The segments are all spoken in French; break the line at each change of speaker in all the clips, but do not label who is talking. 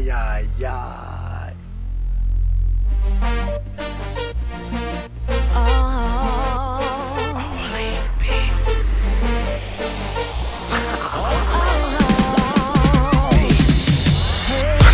Aïe aïe aïe.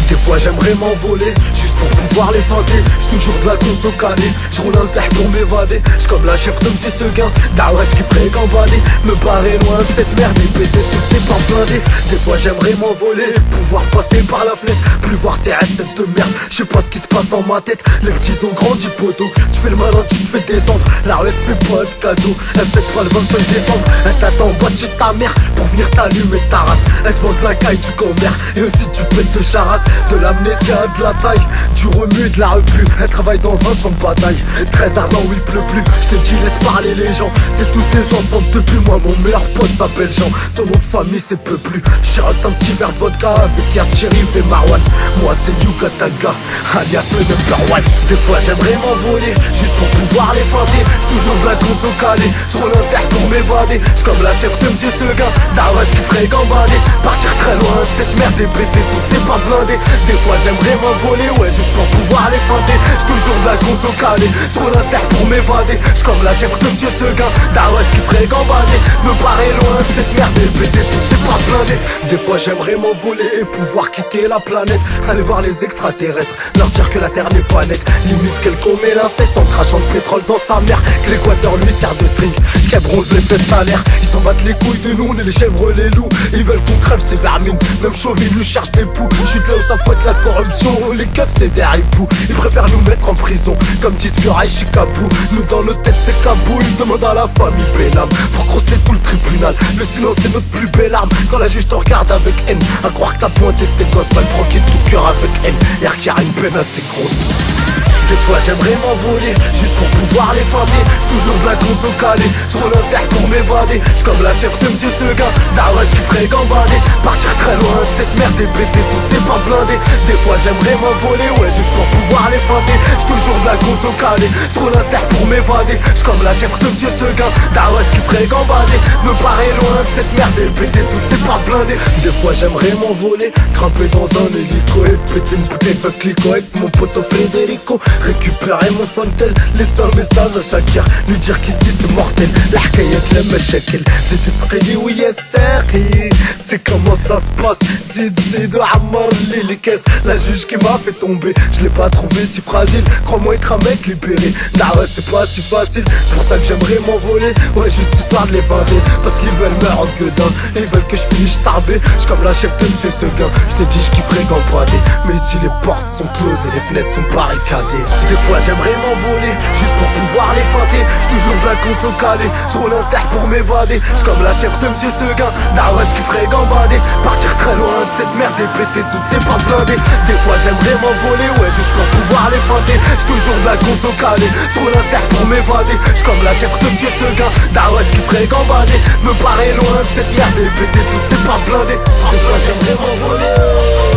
Des fois j'aimerais m'envoler, juste pour pouvoir les feinter. J'ai toujours de la conso calée, je roule un stack pour m'évader. J'suis comme la chèvre de M. Seguin, Dawesh qui ferait gambader. Me barrer loin de cette merde et péter toutes ces parts blindées. Des fois j'aimerais m'envoler, pouvoir passer par la fenêtre, plus voir ces SS de merde. Je sais pas ce qui se passe dans ma tête, les petits ont grandi poteau. Tu fais le malin, tu te fais descendre, la ruette fait pas de cadeau. Elle fête pas le 25 décembre, elle t'attend en bas de chez ta mère pour venir t'allumer ta race. Elle te vend de la caille du commerce et aussi tu pètes de charasse. De l'amnésia, de la taille, du remue, de la repu. Elle travaille dans un champ de bataille, très ardent où il pleut plus. Je te dis laisse parler les gens, c'est tous des enfants depuis. Moi mon meilleur pote s'appelle Jean, son nom de famille c'est peu plus. J'rate un petit verre de vodka avec Yas, Shérif et Marwan. Moi c'est Yuka Taga, alias le number one. Des fois j'aimerais m'envoler, juste pour pouvoir les feinter. J'ai toujours de la conso calée, j'roule un stack pour m'évader. J'suis comme la chèvre de M. Seguin, Dawesh qui ferait gambader. Partir très loin de cette merde et péter toutes ces pas blindées. Des fois j'aimerais m'envoler, ouais juste pour pouvoir les feinter. J'ai toujours de la conso calée, j'roule un stack pour m'évader. J'suis comme la chèvre de M. Seguin, Dawesh qui ferait gambader. Me barrer loin de cette merde et péter toutes ces pas blindées. Des fois j'aimerais m'envoler et pouvoir quitter la planète. Aller voir les extraterrestres, leur dire que la terre n'est pas nette. Limite qu'elle commet l'inceste en crachant le pétrole dans sa mère. Que l'équateur lui sert de string, qu'elle bronze les fesses salaires. Ils s'en battent les couilles de nous, on est les chèvres, les loups. Ils veulent qu'on crève ces vermines, même Chauvin nous cherche des poux. Chute là où ça fouette la corruption, les keufs c'est des ripoux. Ils préfèrent nous mettre en prison, comme disent Furai Chicabou. Nous dans nos têtes c'est Kaboul, demande à la famille Benham pour crosser tout le tribunal. Le silence est notre plus belle arme, quand la juge te regarde avec haine. À croire que t'as pointé ses gosses, mal broqué de tout cœur avec haine. Y'a qu'il y a une peine assez grosse. Des fois j'aimerais m'envoler, juste pour pouvoir les feinter. J'ai toujours de la conso calée, j'roule un stack pour m'évader. J'suis comme la chèvre de M. Seguin, Dawesh qui ferait gambader. Partir très loin de cette merde et péter toutes ces pas blindées. Des fois j'aimerais m'envoler, ouais juste pour pouvoir les feinter. J'ai toujours de la conso calée, j'roule un stack pour m'évader. J'suis comme la chèvre de M. Seguin, Dawesh qui ferait gambader. Me barrer loin de cette merde et péter toutes ces pas blindées. Des fois j'aimerais m'envoler, grimper dans un hélico et péter une bouteille de veuve Clicquot avec mon poteau Federico. Récupérer mon fontel, laisser un message à chaque heure, lui dire qu'ici c'est mortel. L'hakayat la machakil, c'est esqili ou yassaqi. C'est comment ça se passe, zid Ammar les caisses. La juge qui m'a fait tomber, je l'ai pas trouvé si fragile. Crois-moi être un mec libéré, nah ouais c'est pas si facile. C'est pour ça que j'aimerais m'envoler, ouais juste histoire de les vendre. Parce qu'ils veulent me rendre gueudin, et ils veulent que je finisse tarbé. J'suis comme la chef de M. Seguin, je t'ai dit j'kifferais gambader. Mais ici les portes sont closes et les fenêtres sont barricadées. Des fois j'aimerais m'envoler, juste pour pouvoir les feinter. J'ai toujours de la conso calée, j'roule un stack pour m'évader. J'suis comme la chèvre de M. Seguin, Dawesh qui ferait gambader. Partir très loin de cette merde et péter toutes ces pas blindées. Des fois j'aimerais m'envoler, ouais juste pour pouvoir les feinter. J'ai toujours de la conso calée, j'roule un stack pour m'évader. J'suis comme la chèvre de M. Seguin, Dawesh qui ferait gambader. Me barrer loin de cette merde et péter toutes ces pas blindées. Des fois j'aimerais m'envoler.